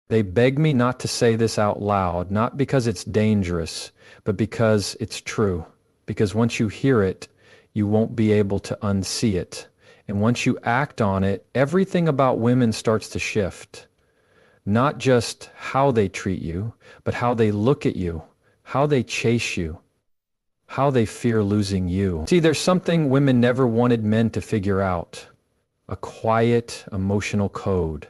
They beg me not to say this out loud, not because it's dangerous, but because it's true. Because once you hear it, you won't be able to unsee it. And once you act on it, everything about women starts to shift. Not just how they treat you, but how they look at you, how they chase you, how they fear losing you. See, there's something women never wanted men to figure out. A quiet, emotional code.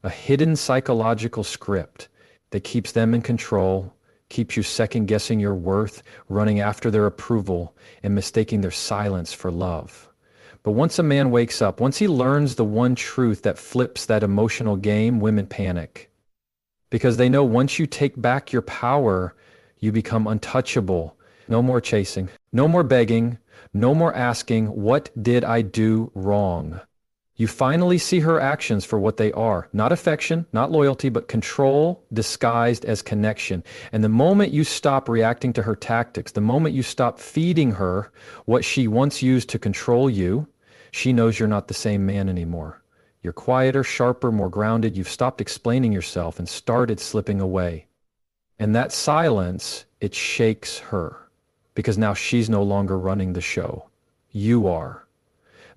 A hidden psychological script that keeps them in control, keeps you second-guessing your worth, running after their approval, and mistaking their silence for love. But once a man wakes up, once he learns the one truth that flips that emotional game, women panic. Because they know once you take back your power, you become untouchable. No more chasing, no more begging, no more asking, what did I do wrong? You finally see her actions for what they are. Not affection, not loyalty, but control disguised as connection. And the moment you stop reacting to her tactics, the moment you stop feeding her what she once used to control you, she knows you're not the same man anymore. You're quieter, sharper, more grounded. You've stopped explaining yourself and started slipping away. And that silence, it shakes her. Because now she's no longer running the show. You are.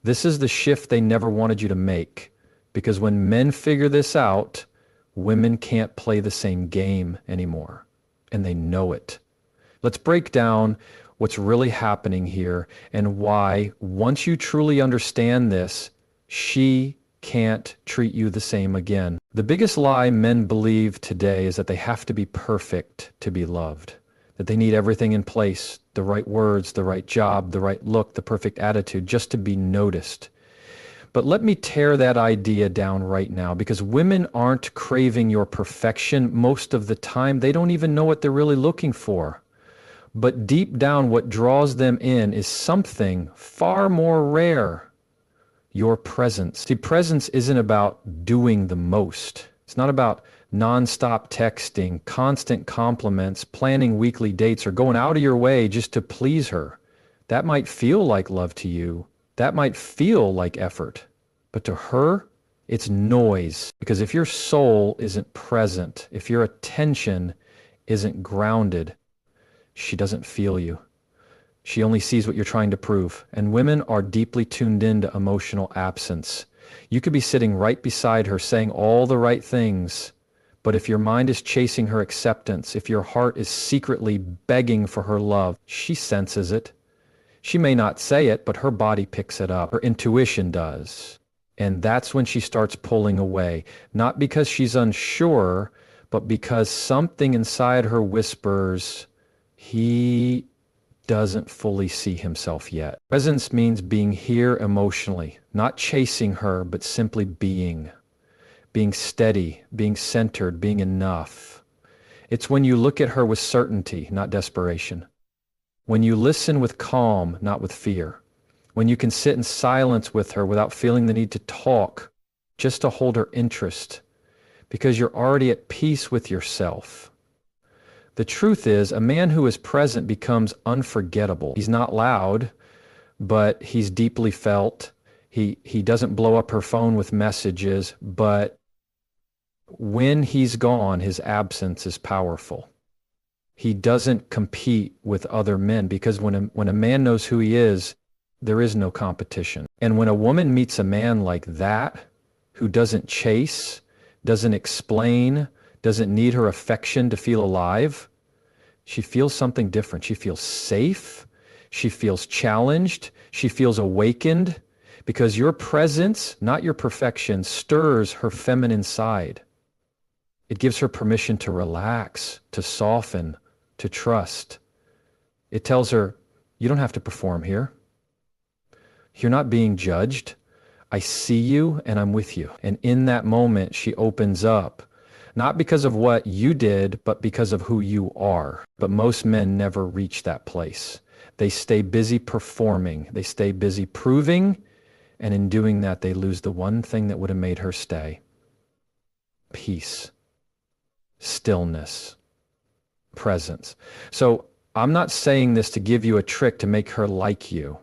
This is the shift they never wanted you to make, because when men figure this out, women can't play the same game anymore, and they know it. Let's break down what's really happening here and why, once you truly understand this, she can't treat you the same again. The biggest lie men believe today is that they have to be perfect to be loved, that they need everything in place, the right words, the right job, the right look, the perfect attitude, just to be noticed. But let me tear that idea down right now, because women aren't craving your perfection most of the time. They don't even know what they're really looking for. But deep down, what draws them in is something far more rare: your presence. See, presence isn't about doing the most. It's not about nonstop texting, constant compliments, planning weekly dates, or going out of your way just to please her. That might feel like love to you. That might feel like effort. But to her, it's noise. Because if your soul isn't present, if your attention isn't grounded, she doesn't feel you. She only sees what you're trying to prove. And women are deeply tuned into emotional absence. You could be sitting right beside her saying all the right things, but if your mind is chasing her acceptance, if your heart is secretly begging for her love, she senses it. She may not say it, but her body picks it up. Her intuition does. And that's when she starts pulling away, not because she's unsure, but because something inside her whispers, he doesn't fully see himself yet. Presence means being here emotionally, not chasing her, but simply being. Being steady, being centered, being enough. It's when you look at her with certainty, not desperation. When you listen with calm, not with fear. When you can sit in silence with her without feeling the need to talk, just to hold her interest, because you're already at peace with yourself. The truth is, a man who is present becomes unforgettable. He's not loud, but he's deeply felt. He doesn't blow up her phone with messages, but when he's gone, his absence is powerful. He doesn't compete with other men, because when a man knows who he is, there is no competition. And when a woman meets a man like that, who doesn't chase, doesn't explain, doesn't need her affection to feel alive, she feels something different. She feels safe. She feels challenged. She feels awakened, because your presence, not your perfection, stirs her feminine side. It gives her permission to relax, to soften, to trust. It tells her, you don't have to perform here. You're not being judged. I see you and I'm with you. And in that moment, she opens up, not because of what you did, but because of who you are. But most men never reach that place. They stay busy performing. They stay busy proving. And in doing that, they lose the one thing that would have made her stay. Peace. Stillness. Presence. So I'm not saying this to give you a trick to make her like you.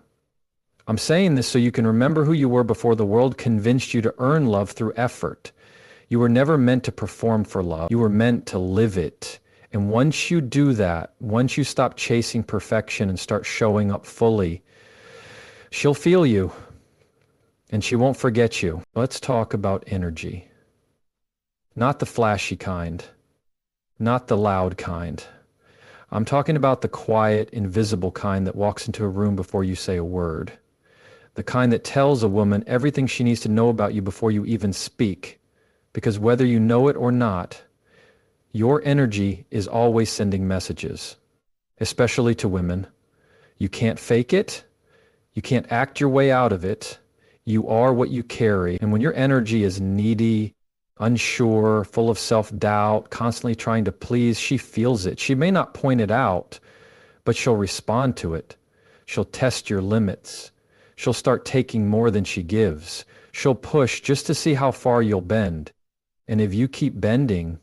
I'm saying this so you can remember who you were before the world convinced you to earn love through effort. You were never meant to perform for love. You were meant to live it. And once you do that, once you stop chasing perfection and start showing up fully, she'll feel you and she won't forget you. Let's talk about energy. Not the flashy kind, not the loud kind. I'm talking about the quiet, invisible kind that walks into a room before you say a word. The kind that tells a woman everything she needs to know about you before you even speak. Because whether you know it or not, your energy is always sending messages, especially to women. You can't fake it. You can't act your way out of it. You are what you carry. And when your energy is needy, unsure, full of self-doubt, constantly trying to please, she feels it. She may not point it out, but she'll respond to it. She'll test your limits. She'll start taking more than she gives. She'll push just to see how far you'll bend. And if you keep bending,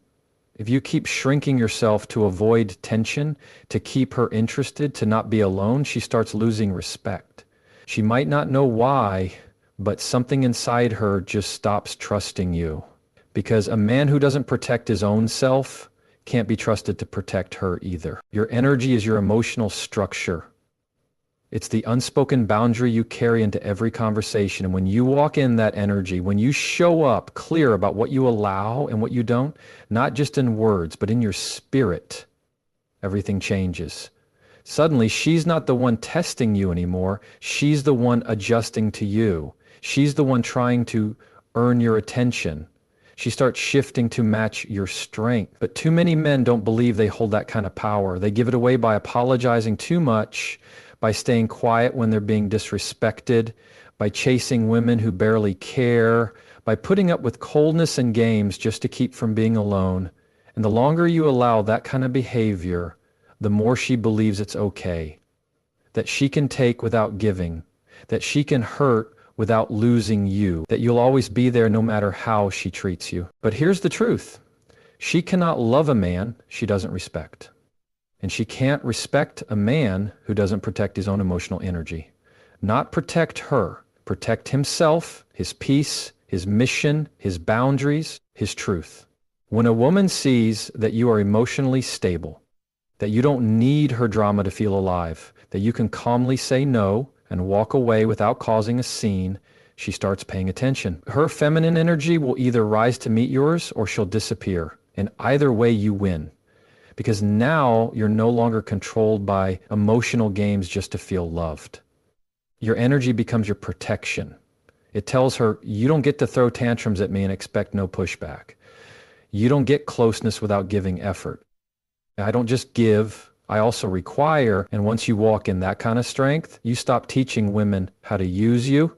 if you keep shrinking yourself to avoid tension, to keep her interested, to not be alone, she starts losing respect. She might not know why, but something inside her just stops trusting you. Because a man who doesn't protect his own self can't be trusted to protect her either. Your energy is your emotional structure. It's the unspoken boundary you carry into every conversation. And when you walk in that energy, when you show up clear about what you allow and what you don't, not just in words, but in your spirit, everything changes. Suddenly, she's not the one testing you anymore. She's the one adjusting to you. She's the one trying to earn your attention. She starts shifting to match your strength. But too many men don't believe they hold that kind of power. They give it away by apologizing too much, by staying quiet when they're being disrespected, by chasing women who barely care, by putting up with coldness and games just to keep from being alone. And the longer you allow that kind of behavior, the more she believes it's okay, that she can take without giving, that she can hurt without losing you, that you'll always be there no matter how she treats you. But here's the truth. She cannot love a man she doesn't respect. And she can't respect a man who doesn't protect his own emotional energy. Not protect her, protect himself, his peace, his mission, his boundaries, his truth. When a woman sees that you are emotionally stable, that you don't need her drama to feel alive, that you can calmly say no and walk away without causing a scene, she starts paying attention. Her feminine energy will either rise to meet yours or she'll disappear. And either way, you win. Because now you're no longer controlled by emotional games just to feel loved. Your energy becomes your protection. It tells her, you don't get to throw tantrums at me and expect no pushback. You don't get closeness without giving effort. I don't just give, I also require. And once you walk in that kind of strength, you stop teaching women how to use you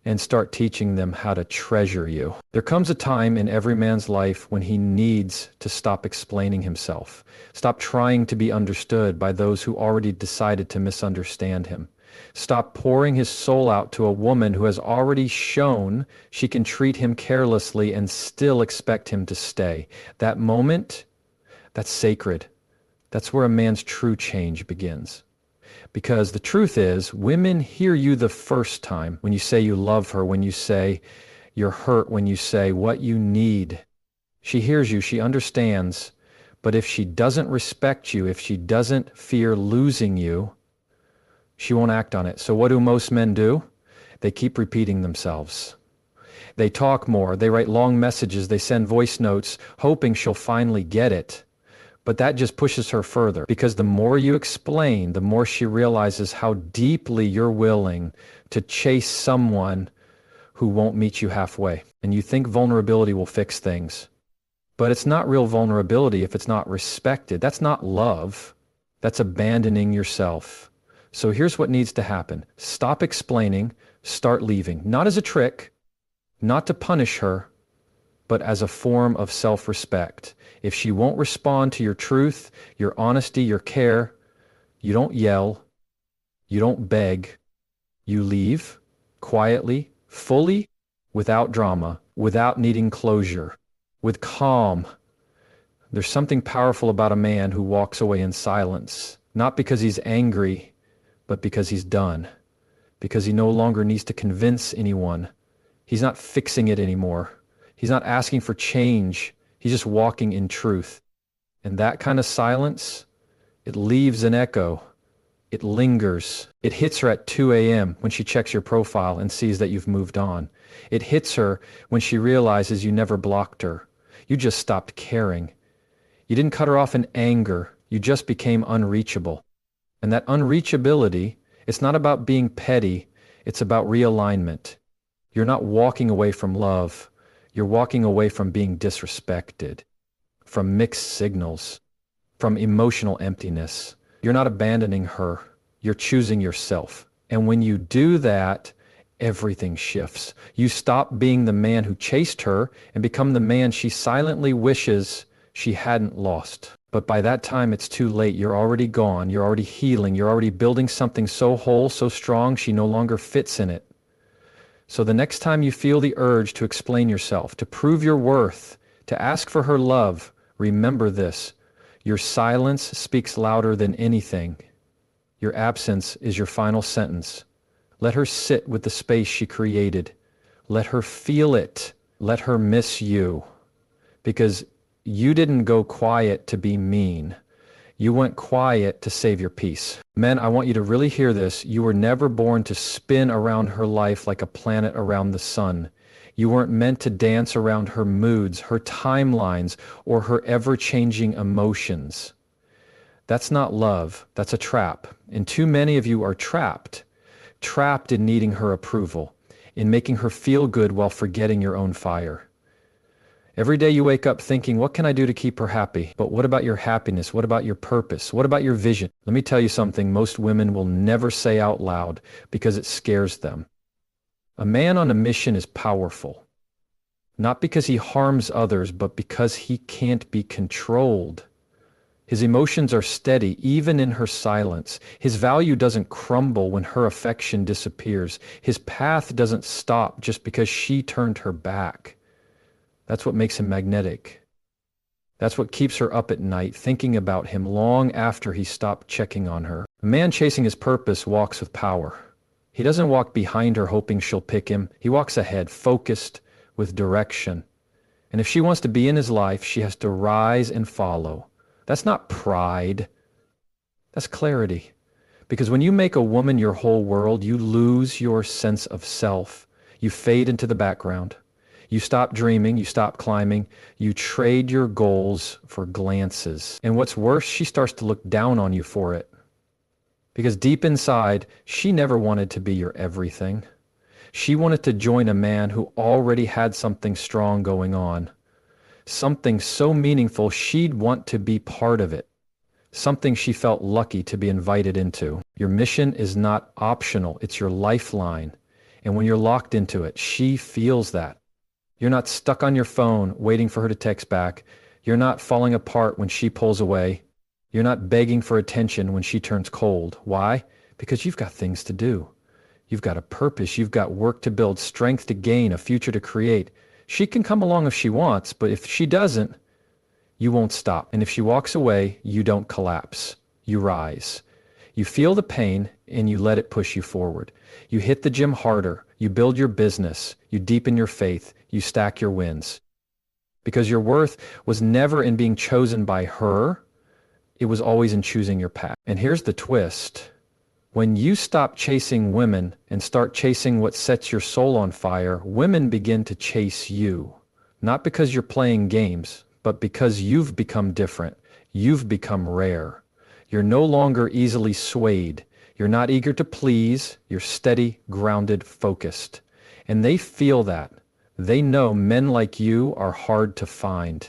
and start teaching them how to treasure you. There comes a time in every man's life when he needs to stop explaining himself, stop trying to be understood by those who already decided to misunderstand him, stop pouring his soul out to a woman who has already shown she can treat him carelessly and still expect him to stay. That moment, that's sacred. That's where a man's true change begins. Because the truth is, women hear you the first time when you say you love her, when you say you're hurt, when you say what you need. She hears you, she understands. But if she doesn't respect you, if she doesn't fear losing you, she won't act on it. So what do most men do? They keep repeating themselves. They talk more, they write long messages, they send voice notes, hoping she'll finally get it. But that just pushes her further, because the more you explain, the more she realizes how deeply you're willing to chase someone who won't meet you halfway. And you think vulnerability will fix things. But it's not real vulnerability if it's not respected. That's not love. That's abandoning yourself. So here's what needs to happen. Stop explaining, start leaving. Not as a trick, not to punish her, but as a form of self-respect. If she won't respond to your truth, your honesty, your care, you don't yell, you don't beg, you leave quietly, fully, without drama, without needing closure, with calm. There's something powerful about a man who walks away in silence, not because he's angry, but because he's done, because he no longer needs to convince anyone. He's not fixing it anymore. He's not asking for change. He's just walking in truth. And that kind of silence, it leaves an echo. It lingers. It hits her at 2 a.m. when she checks your profile and sees that you've moved on. It hits her when she realizes you never blocked her. You just stopped caring. You didn't cut her off in anger. You just became unreachable. And that unreachability, it's not about being petty. It's about realignment. You're not walking away from love. You're walking away from being disrespected, from mixed signals, from emotional emptiness. You're not abandoning her. You're choosing yourself. And when you do that, everything shifts. You stop being the man who chased her and become the man she silently wishes she hadn't lost. But by that time, it's too late. You're already gone. You're already healing. You're already building something so whole, so strong, she no longer fits in it. So the next time you feel the urge to explain yourself, to prove your worth, to ask for her love, remember this. Your silence speaks louder than anything. Your absence is your final sentence. Let her sit with the space she created. Let her feel it. Let her miss you. Because you didn't go quiet to be mean. You went quiet to save your peace. Men, I want you to really hear this. You were never born to spin around her life like a planet around the sun. You weren't meant to dance around her moods, her timelines, or her ever-changing emotions. That's not love. That's a trap. And too many of you are trapped in needing her approval, in making her feel good while forgetting your own fire. Every day you wake up thinking, what can I do to keep her happy? But what about your happiness? What about your purpose? What about your vision? Let me tell you something most women will never say out loud because it scares them. A man on a mission is powerful, not because he harms others, but because he can't be controlled. His emotions are steady, even in her silence. His value doesn't crumble when her affection disappears. His path doesn't stop just because she turned her back. That's what makes him magnetic. That's what keeps her up at night, thinking about him long after he stopped checking on her. A man chasing his purpose walks with power. He doesn't walk behind her hoping she'll pick him. He walks ahead, focused, with direction. And if she wants to be in his life, she has to rise and follow. That's not pride. That's clarity. Because when you make a woman your whole world, you lose your sense of self. You fade into the background. You stop dreaming, you stop climbing, you trade your goals for glances. And what's worse, she starts to look down on you for it. Because deep inside, she never wanted to be your everything. She wanted to join a man who already had something strong going on. Something so meaningful she'd want to be part of it. Something she felt lucky to be invited into. Your mission is not optional, it's your lifeline. And when you're locked into it, she feels that. You're not stuck on your phone waiting for her to text back. You're not falling apart when she pulls away. You're not begging for attention when she turns cold. Why? Because you've got things to do. You've got a purpose. You've got work to build, strength to gain, a future to create. She can come along if she wants, but if she doesn't, you won't stop. And if she walks away, you don't collapse. You rise. You feel the pain and you let it push you forward. You hit the gym harder. You build your business. You deepen your faith. You stack your wins. Because your worth was never in being chosen by her. It was always in choosing your path. And here's the twist. When you stop chasing women and start chasing what sets your soul on fire, women begin to chase you. Not because you're playing games, but because you've become different. You've become rare. You're no longer easily swayed. You're not eager to please. You're steady, grounded, focused. And they feel that. They know men like you are hard to find.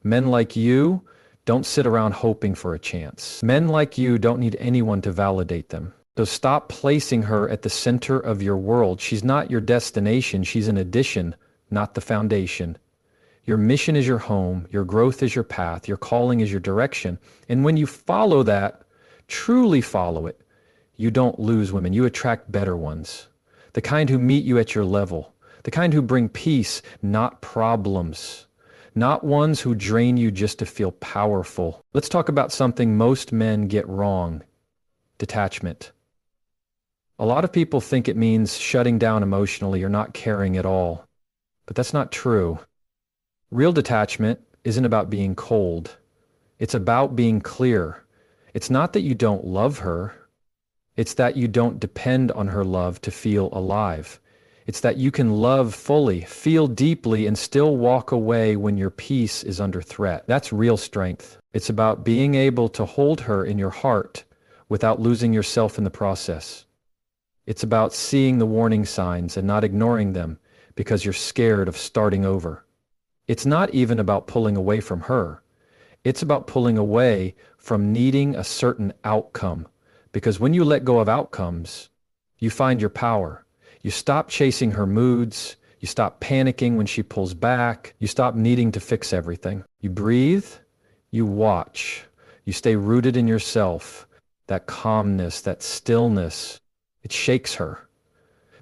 Men like you don't sit around hoping for a chance. Men like you don't need anyone to validate them. So stop placing her at the center of your world. She's not your destination. She's an addition, not the foundation. Your mission is your home. Your growth is your path. Your calling is your direction. And when you follow that, truly follow it, you don't lose women. You attract better ones. The kind who meet you at your level. The kind who bring peace, not problems. Not ones who drain you just to feel powerful. Let's talk about something most men get wrong. Detachment. A lot of people think it means shutting down emotionally or not caring at all. But that's not true. Real detachment isn't about being cold. It's about being clear. It's not that you don't love her. It's that you don't depend on her love to feel alive. It's that you can love fully, feel deeply, and still walk away when your peace is under threat. That's real strength. It's about being able to hold her in your heart without losing yourself in the process. It's about seeing the warning signs and not ignoring them because you're scared of starting over. It's not even about pulling away from her. It's about pulling away from needing a certain outcome. Because when you let go of outcomes, you find your power. You stop chasing her moods. You stop panicking when she pulls back. You stop needing to fix everything. You breathe. You watch. You stay rooted in yourself. That calmness, that stillness, it shakes her.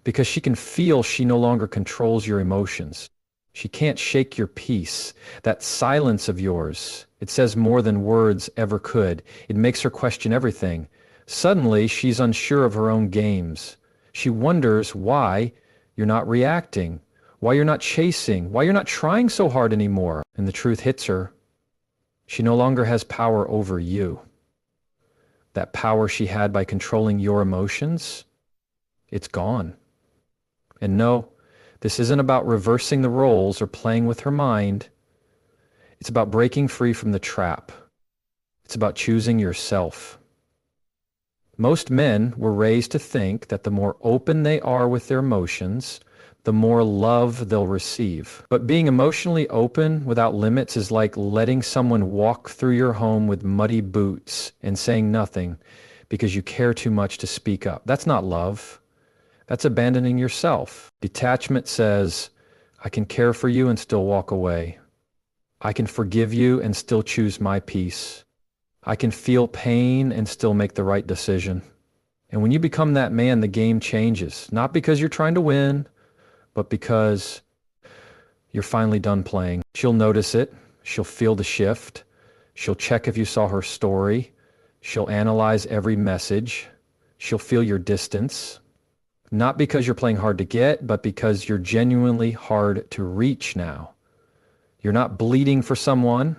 Because she can feel she no longer controls your emotions. She can't shake your peace. That silence of yours, it says more than words ever could. It makes her question everything. Suddenly, she's unsure of her own games. She wonders why you're not reacting, why you're not chasing, why you're not trying so hard anymore. And the truth hits her. She no longer has power over you. That power she had by controlling your emotions, it's gone. And no, this isn't about reversing the roles or playing with her mind. It's about breaking free from the trap. It's about choosing yourself. Most men were raised to think that the more open they are with their emotions, the more love they'll receive. But being emotionally open without limits is like letting someone walk through your home with muddy boots and saying nothing because you care too much to speak up. That's not love. That's abandoning yourself. Detachment says, I can care for you and still walk away. I can forgive you and still choose my peace. I can feel pain and still make the right decision. And when you become that man, the game changes. Not because you're trying to win, but because you're finally done playing. She'll notice it. She'll feel the shift. She'll check if you saw her story. She'll analyze every message. She'll feel your distance. Not because you're playing hard to get, but because you're genuinely hard to reach now. You're not bleeding for someone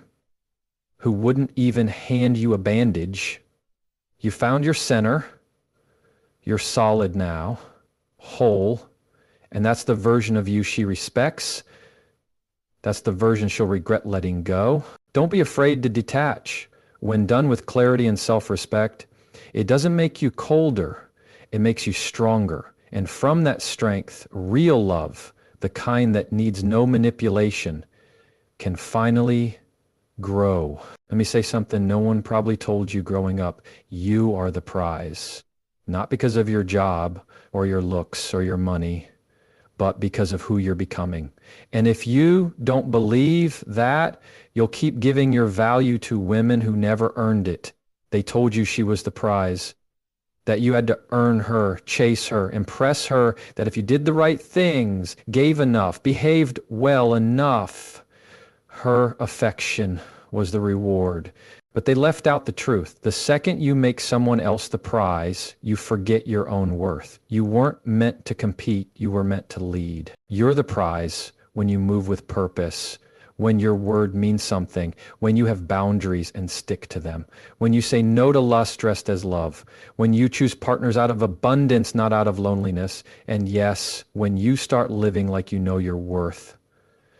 who wouldn't even hand you a bandage. You found your center. You're solid now, whole, and that's the version of you she respects. That's the version she'll regret letting go. Don't be afraid to detach. When done with clarity and self-respect, it doesn't make you colder. It makes you stronger. And from that strength, real love, the kind that needs no manipulation, can finally grow. Let me say something no one probably told you growing up. You are the prize. Not because of your job or your looks or your money, but because of who you're becoming. And if you don't believe that, you'll keep giving your value to women who never earned it. They told you she was the prize, that you had to earn her, chase her, impress her, that if you did the right things, gave enough, behaved well enough, her affection was the reward. But they left out the truth. The second you make someone else the prize, you forget your own worth. You weren't meant to compete, you were meant to lead. You're the prize when you move with purpose, when your word means something, when you have boundaries and stick to them, when you say no to lust dressed as love, when you choose partners out of abundance, not out of loneliness, and yes, when you start living like you know your worth.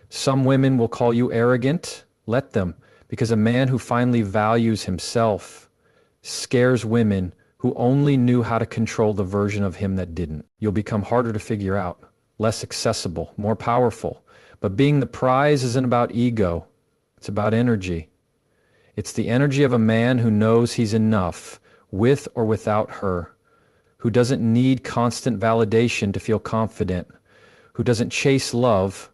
Some women will call you arrogant. Let them, because a man who finally values himself scares women who only knew how to control the version of him that didn't. You'll become harder to figure out, less accessible, more powerful. But being the prize isn't about ego. It's about energy. It's the energy of a man who knows he's enough, with or without her, who doesn't need constant validation to feel confident, who doesn't chase love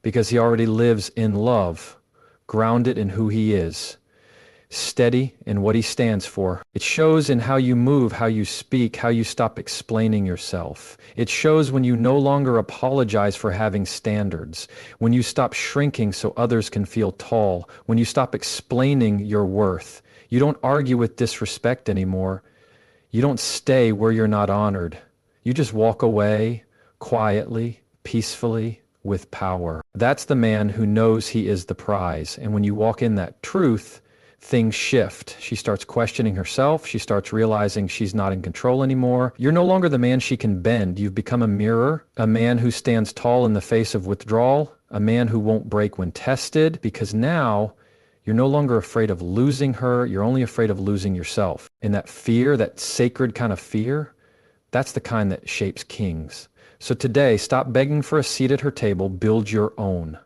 because he already lives in love, grounded in who he is, steady in what he stands for. It shows in how you move, how you speak, how you stop explaining yourself. It shows when you no longer apologize for having standards, when you stop shrinking so others can feel tall, when you stop explaining your worth. You don't argue with disrespect anymore. You don't stay where you're not honored. You just walk away quietly, peacefully, with power. That's the man who knows he is the prize. And when you walk in that truth, things shift. She starts questioning herself. She starts realizing she's not in control anymore. You're no longer the man she can bend. You've become a mirror, a man who stands tall in the face of withdrawal, a man who won't break when tested, because now you're no longer afraid of losing her. You're only afraid of losing yourself. And that fear, that sacred kind of fear, that's the kind that shapes kings. So today, stop begging for a seat at her table. Build your own.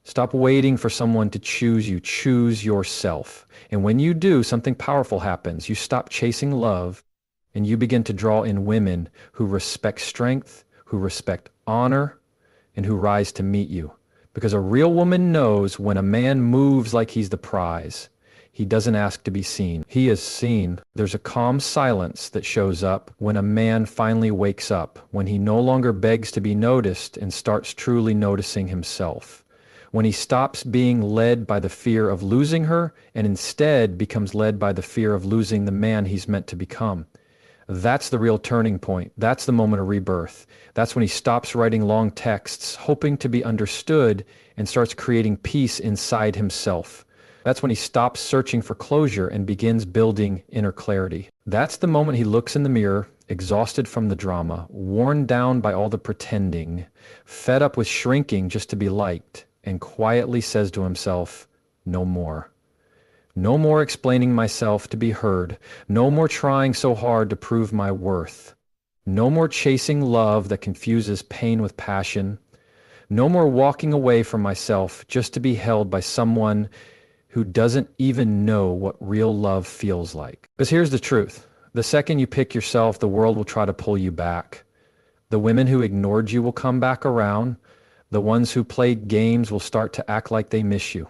Stop waiting for someone to choose you. Choose yourself. And when you do, something powerful happens. You stop chasing love, and you begin to draw in women who respect strength, who respect honor, and who rise to meet you. Because a real woman knows when a man moves like he's the prize, he doesn't ask to be seen. He is seen. There's a calm silence that shows up when a man finally wakes up, when he no longer begs to be noticed and starts truly noticing himself. When he stops being led by the fear of losing her and instead becomes led by the fear of losing the man he's meant to become. That's the real turning point. That's the moment of rebirth. That's when he stops writing long texts, hoping to be understood, and starts creating peace inside himself. That's when he stops searching for closure and begins building inner clarity. That's the moment he looks in the mirror, exhausted from the drama, worn down by all the pretending, fed up with shrinking just to be liked, and quietly says to himself, no more. No more explaining myself to be heard. No more trying so hard to prove my worth. No more chasing love that confuses pain with passion. No more walking away from myself just to be held by someone who doesn't even know what real love feels like. Because here's the truth. The second you pick yourself, the world will try to pull you back. The women who ignored you will come back around. The ones who played games will start to act like they miss you.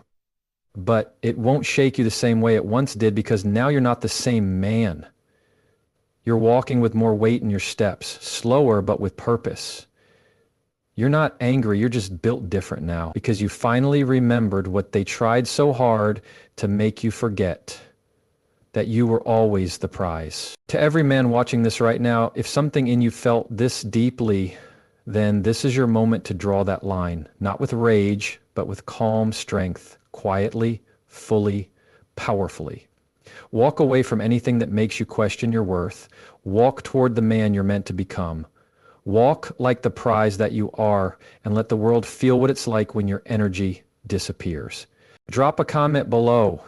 But it won't shake you the same way it once did, because now you're not the same man. You're walking with more weight in your steps, slower but with purpose. You're not angry, you're just built different now, because you finally remembered what they tried so hard to make you forget, that you were always the prize. To every man watching this right now, if something in you felt this deeply, then this is your moment to draw that line, not with rage, but with calm strength, quietly, fully, powerfully. Walk away from anything that makes you question your worth. Walk toward the man you're meant to become. Walk like the prize that you are, and let the world feel what it's like when your energy disappears. Drop a comment below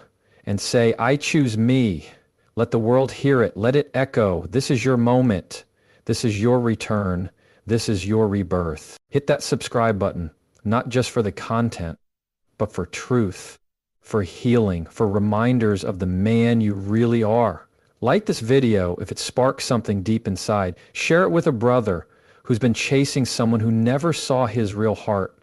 and say, I choose me. Let the world hear it. Let it echo. This is your moment. This is your return. This is your rebirth. Hit that subscribe button, not just for the content, but for truth, for healing, for reminders of the man you really are. Like this video if it sparks something deep inside. Share it with a brother who's been chasing someone who never saw his real heart,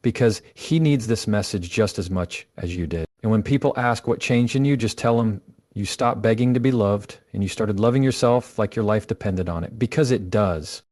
because he needs this message just as much as you did. And when people ask what changed in you, just tell them you stopped begging to be loved and you started loving yourself like your life depended on it, because it does.